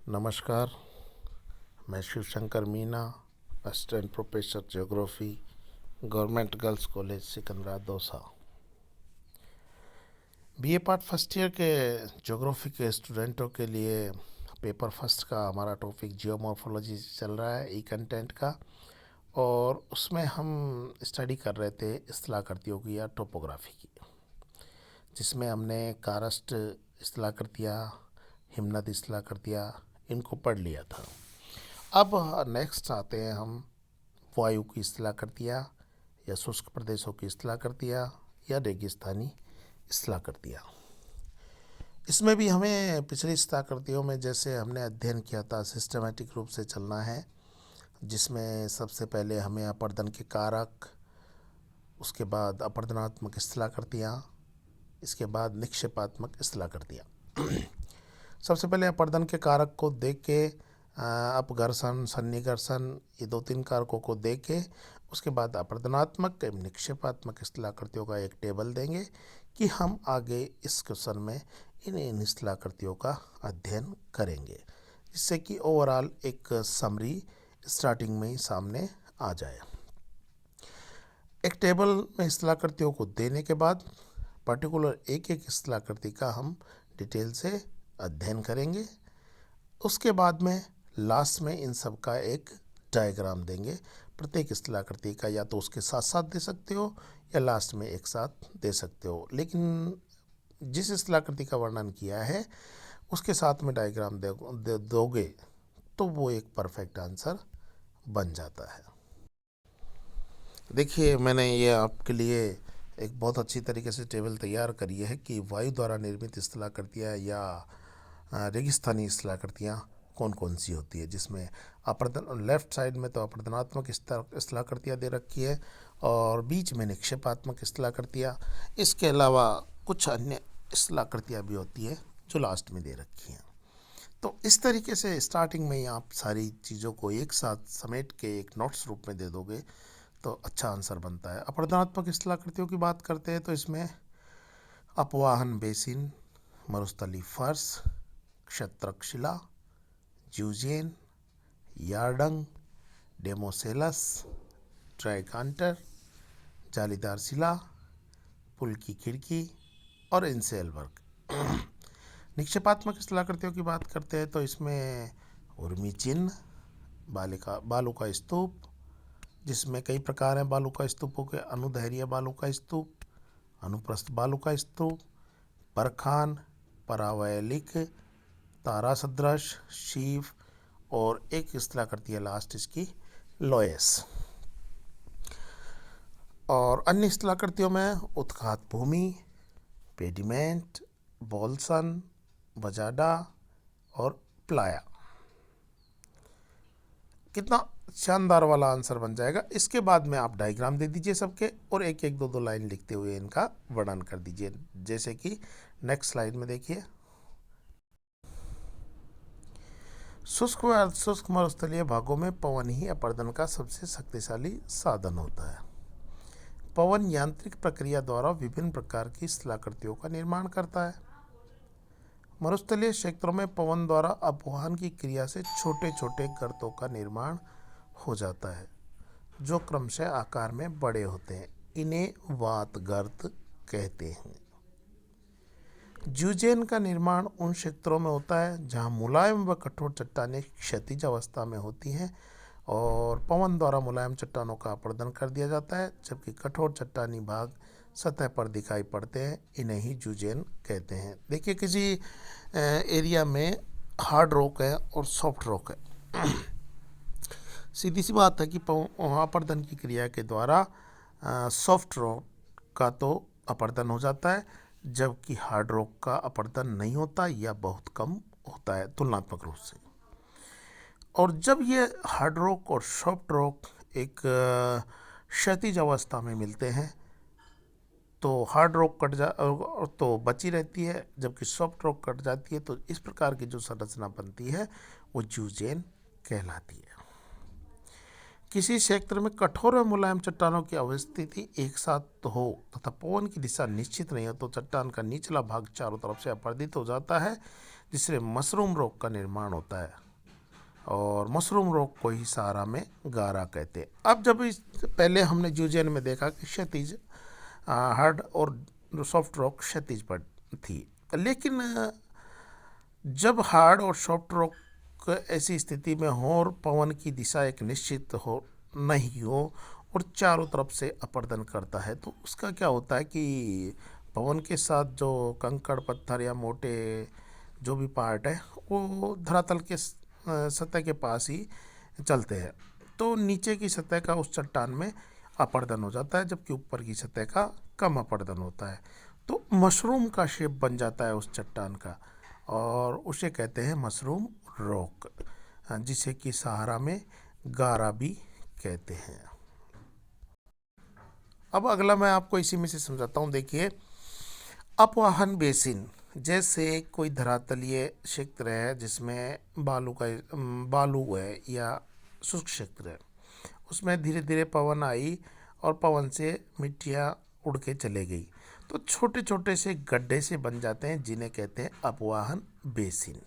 नमस्कार। मैं Shiv Shankar Meena, assistant professor geography, government girls college Sikandra Dausa. BA part first year के geography के स्टूडेंटों के लिए पेपर फर्स्ट का हमारा टॉपिक जियोमॉर्फोलॉजी चल रहा है, ई कंटेंट का। और उसमें हम स्टडी कर रहे थे स्थलाकृतियों की या टोपोग्राफी की, जिसमें हमने कारस्ट स्थलाकृतियाँ, हिमनद स्थलाकृतियाँ इनको पढ़ लिया था। अब नेक्स्ट आते हैं हम वायु की स्थलाकृतियाँ या शुष्क प्रदेशों की स्थलाकृतियाँ या रेगिस्तानी स्थलाकृतियाँ। इसमें भी हमें पिछली स्थलाकृतियों में जैसे हमने अध्ययन किया था सिस्टमेटिक रूप से चलना है, जिसमें सबसे पहले हमें अपर्दन के कारक, उसके बाद अपर्दनात्मक स्थलाकृतियाँ, इसके बाद निक्षेपात्मक स्थलाकृतियाँ। सबसे पहले अपर्दन के कारक को देख के अपघर्षण, सन्निकर्षण, ये 2-3 कारकों को देख के उसके बाद अपर्दनात्मक एवं निक्षेपात्मक स्थलाकृतियों का एक टेबल देंगे कि हम आगे इस क्वेश्चन में इन स्थलाकृतियों का अध्ययन करेंगे, जिससे कि ओवरऑल एक समरी स्टार्टिंग में ही सामने आ जाए। एक टेबल में स्थलाकृतियों को देने के बाद पर्टिकुलर एक स्थलाकृति का हम डिटेल से अध्ययन करेंगे। उसके बाद में लास्ट में इन सब का एक डायग्राम देंगे, प्रत्येक स्थलाकृति का, या तो उसके साथ साथ दे सकते हो या लास्ट में एक साथ दे सकते हो, लेकिन जिस स्थलाकृति का वर्णन किया है उसके साथ में डायग्राम दोगे तो वो एक परफेक्ट आंसर बन जाता है। देखिए, मैंने ये आपके लिए एक बहुत अच्छी तरीके से टेबल तैयार करी है कि वायु द्वारा निर्मित स्थलाकृतियाँ या रेगिस्तानी स्थलाकृतियाँ कौन कौन सी होती है, जिसमें अपर्दन लेफ्ट साइड में तो अपर्दनात्मक स्थलाकृतियाँ दे रखी है और बीच में निक्षेपात्मक स्थलाकृतियाँ। इसके अलावा कुछ अन्य स्थलाकृतियाँ भी होती है जो लास्ट में दे रखी हैं। तो इस तरीके से स्टार्टिंग में ही आप सारी चीज़ों को एक साथ समेट के एक नोट्स रूप में दे दोगे तो अच्छा आंसर बनता है। अपर्दनात्मक स्थलाकृतियों की बात करते हैं तो इसमें अपवाहन बेसिन, मरुस्थली फर्श, क्षत्रक शिला, ज्यूजेन, यार्डंग, डेमोसेलस, ट्राइकांटर, जालीदार शिला, पुल की खिड़की और इंसेलवर्ग। निक्षेपात्मक स्थलाकृतियों की बात करते हैं तो इसमें उर्मी चिन्ह, बालू का स्तूप, जिसमें कई प्रकार हैं बालू का स्तूपों के, अनुदैर्घ्य बालू का स्तूप, अनुप्रस्थ बालू का स्तूप, परखान, परावैलिक, तारा सदृश, शीव और एक स्थलाकृति है लास्ट इसकी लोयस। और अन्य स्थलाकृतियों में उत्खात भूमि, पेडिमेंट, बोल्सन, बजाडा और प्लाया। कितना शानदार वाला आंसर बन जाएगा। इसके बाद में आप डायग्राम दे दीजिए सबके और एक एक दो लाइन लिखते हुए इनका वर्णन कर दीजिए, जैसे कि नेक्स्ट स्लाइड में देखिए। शुष्क व अर्धशुष्क मरुस्थलीय भागों में पवन ही अपर्दन का सबसे शक्तिशाली साधन होता है। पवन यांत्रिक प्रक्रिया द्वारा विभिन्न प्रकार की स्थलाकृतियों का निर्माण करता है। मरुस्थलीय क्षेत्रों में पवन द्वारा अपवहन की क्रिया से छोटे छोटे गर्तों का निर्माण हो जाता है, जो क्रमशः आकार में बड़े होते हैं। इन्हें वात गर्त कहते हैं। ज्यूजेन का निर्माण उन क्षेत्रों में होता है जहां मुलायम व कठोर चट्टानें क्षैतिज अवस्था में होती हैं और पवन द्वारा मुलायम चट्टानों का अपर्दन कर दिया जाता है, जबकि कठोर चट्टानी भाग सतह पर दिखाई पड़ते हैं। इन्हें ही ज्यूजेन कहते हैं। देखिए, किसी एरिया में हार्ड रॉक है और सॉफ्ट रॉक है। सीधी सी बात है कि अपर्दन की क्रिया के द्वारा सॉफ्ट रॉक का तो अपर्दन हो जाता है, जबकि हार्ड रॉक का अपर्दन नहीं होता या बहुत कम होता है तुलनात्मक रूप से। और जब ये हार्ड रॉक और सॉफ्ट रॉक एक क्षैतिज अवस्था में मिलते हैं तो हार्ड रॉक कट तो बची रहती है, जबकि सॉफ्ट रॉक कट जाती है, तो इस प्रकार की जो संरचना बनती है वो ज्यूजेन कहलाती है। किसी क्षेत्र में कठोर और मुलायम चट्टानों की अवस्थिति एक साथ हो तथा पवन की दिशा निश्चित नहीं हो तो चट्टान का निचला भाग चारों तरफ से अपर्दित हो जाता है, जिससे मशरूम रॉक का निर्माण होता है, और मशरूम रॉक को ही सहारा में गारा कहते हैं। अब जब इस पहले हमने जूजियन में देखा कि क्षैतिज हार्ड और सॉफ्ट रॉक क्षैतिज पर थी, लेकिन जब हार्ड और सॉफ्ट रॉक ऐसी स्थिति में हो और पवन की दिशा एक निश्चित हो नहीं हो और चारों तरफ से अपर्दन करता है, तो उसका क्या होता है कि पवन के साथ जो कंकड़ पत्थर या मोटे जो भी पार्ट है वो धरातल के सतह के पास ही चलते हैं, तो नीचे की सतह का उस चट्टान में अपर्दन हो जाता है, जबकि ऊपर की सतह का कम अपर्दन होता है। तो मशरूम का शेप बन जाता है उस चट्टान का, और उसे कहते हैं मशरूम रॉक, जिसे कि सहारा में गारा भी कहते हैं। अब अगला मैं आपको इसी में से समझाता हूँ। देखिए, अपवाहन बेसिन जैसे कोई धरातलीय क्षेत्र है जिसमें बालू है या शुष्क क्षेत्र है, उसमें धीरे धीरे पवन आई और पवन से मिट्टियाँ उड़ के चले गई, तो छोटे छोटे से गड्ढे से बन जाते हैं जिन्हें कहते हैं अपवाहन बेसिन।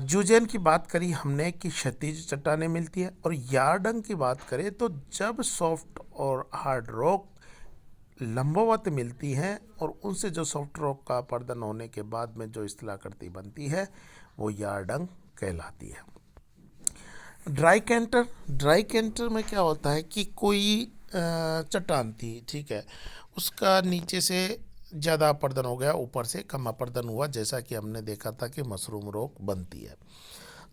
जूजेन की बात करी हमने कि क्षैतिज चट्टानें मिलती है, और यार्डंग की बात करें तो जब सॉफ्ट और हार्ड रॉक लंबवत मिलती हैं और उनसे जो सॉफ्ट रॉक का अपर्दन होने के बाद में जो स्थलाकृति बनती है वो यार्डंग कहलाती है। ड्राई कैंटर में क्या होता है कि कोई चट्टान थी, ठीक है, उसका नीचे से ज़्यादा अपर्दन हो गया, ऊपर से कम अपर्दन हुआ, जैसा कि हमने देखा था कि मशरूम रॉक बनती है।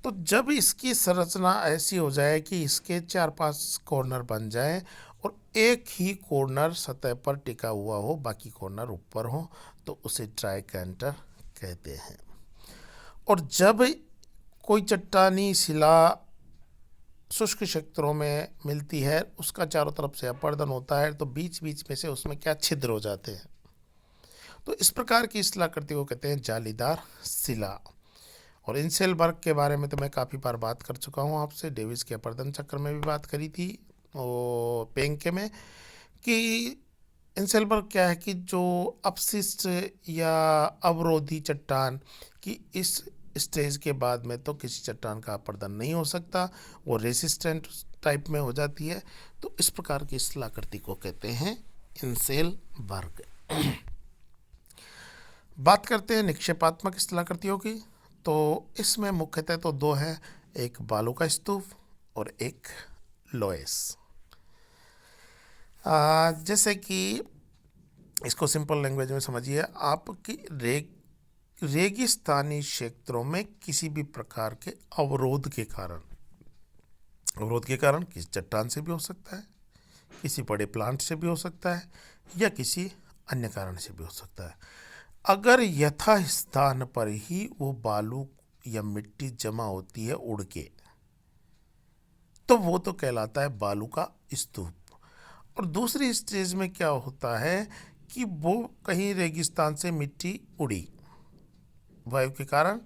तो जब इसकी संरचना ऐसी हो जाए कि इसके 4-5 कॉर्नर बन जाए और एक ही कॉर्नर सतह पर टिका हुआ हो, बाकी कॉर्नर ऊपर हो, तो उसे ड्राई कैंटर कहते हैं। और जब कोई चट्टानी शिला शुष्क क्षेत्रों में मिलती है, उसका चारों तरफ से अपर्दन होता है, तो बीच बीच में से उसमें क्या छिद्र हो जाते हैं, तो इस प्रकार की शिलाकृति को कहते हैं जालीदार शिला। और इंसेलबर्ग के बारे में तो मैं काफ़ी बार बात कर चुका हूँ आपसे, डेविस के अपर्दन चक्र में भी बात करी थी वो पेंके में, कि इंसेलबर्ग क्या है कि जो अपशिष्ट या अवरोधी चट्टान की इस स्टेज के बाद में तो किसी चट्टान का अपर्दन नहीं हो सकता, वो रेसिस्टेंट टाइप में हो जाती है, तो इस प्रकार की शिलाकृति को कहते हैं इंसेलबर्ग। बात करते हैं निक्षेपात्मक शिलाकृतियों की, तो इसमें मुख्यतः तो दो हैं, एक बालू का स्तूप और एक लोएस। जैसे कि इसको सिंपल लैंग्वेज में समझिए, आपकी रेगिस्तानी क्षेत्रों में किसी भी प्रकार के अवरोध के कारण किसी चट्टान से भी हो सकता है, किसी बड़े प्लांट से भी हो सकता है, या किसी अन्य कारण से भी हो सकता है। अगर यथा स्थान पर ही वो बालू या मिट्टी जमा होती है उड़ के, तो वो तो कहलाता है बालू का स्तूप। और दूसरी स्टेज में क्या होता है कि वो कहीं रेगिस्तान से मिट्टी उड़ी वायु के कारण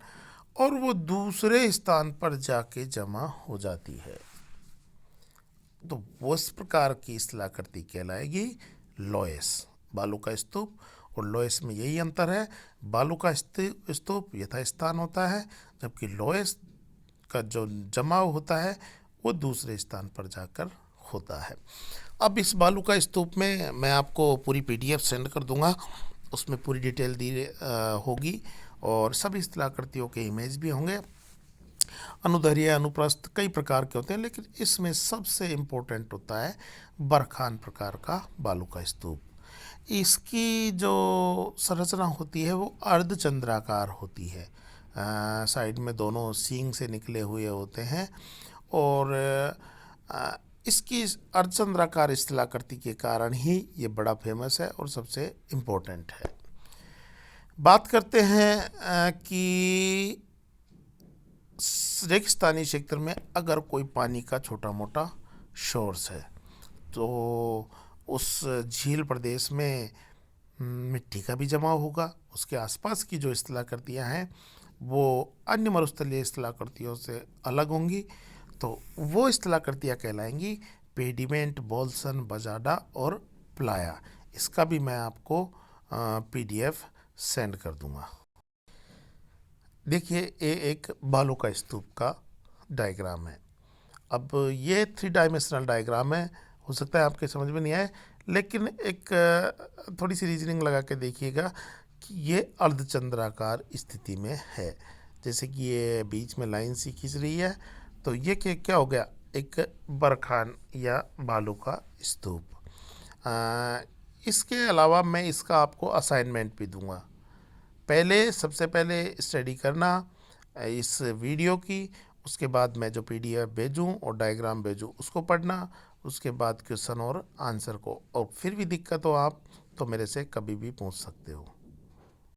और वो दूसरे स्थान पर जाके जमा हो जाती है, तो वो इस प्रकार की शिलाकृति कहलाएगी लोएस। बालू का स्तूप और लोएस में यही अंतर है, बालू का स्तूप यथास्थान होता है, जबकि लोएस का जो जमाव होता है वो दूसरे स्थान पर जाकर होता है। अब इस बालू का स्तूप में मैं आपको पूरी पीडीएफ सेंड कर दूंगा, उसमें पूरी डिटेल दी होगी और सभी शिलाकृतियों के इमेज भी होंगे। अनुदैर्ध्य अनुप्रस्थ कई प्रकार के होते हैं, लेकिन इसमें सबसे इम्पोर्टेंट होता है बरखान प्रकार का बालू का स्तूप। इसकी जो संरचना होती है वो अर्धचंद्राकार होती है, साइड में दोनों सींग से निकले हुए होते हैं, और इसकी अर्धचंद्राकार शिलाकृति के कारण ही ये बड़ा फेमस है और सबसे इम्पोर्टेंट है। बात करते हैं कि रेगिस्तानी क्षेत्र में अगर कोई पानी का छोटा मोटा सोर्स है, तो उस झील प्रदेश में मिट्टी का भी जमाव होगा, उसके आसपास की जो शिलाकृतियाँ हैं वो अन्य मरुस्थलीय शिलाकृतियों से अलग होंगी, तो वो शिलाकृतियाँ कहलाएंगी पेडिमेंट, बोल्सन, बजाडा और प्लाया। इसका भी मैं आपको पीडीएफ सेंड कर दूंगा। देखिए ये एक बालू का स्तूप का डायग्राम है। अब ये थ्री डायमेंशनल डायग्राम है, हो सकता है आपके समझ में नहीं आए, लेकिन एक थोड़ी सी रीजनिंग लगा के देखिएगा कि ये अर्धचंद्राकार स्थिति में है। जैसे कि ये बीच में लाइन सी खींच रही है, तो ये क्या हो गया, एक बरखान या बालू का स्तूप। इसके अलावा मैं इसका आपको असाइनमेंट भी दूंगा। सबसे पहले स्टडी करना इस वीडियो की, उसके बाद मैं जो पीडीएफ भेजूँ और डायग्राम भेजूँ उसको पढ़ना, उसके बाद क्वेश्चन और आंसर को, और फिर भी दिक्कत हो आप तो मेरे से कभी भी पूछ सकते हो।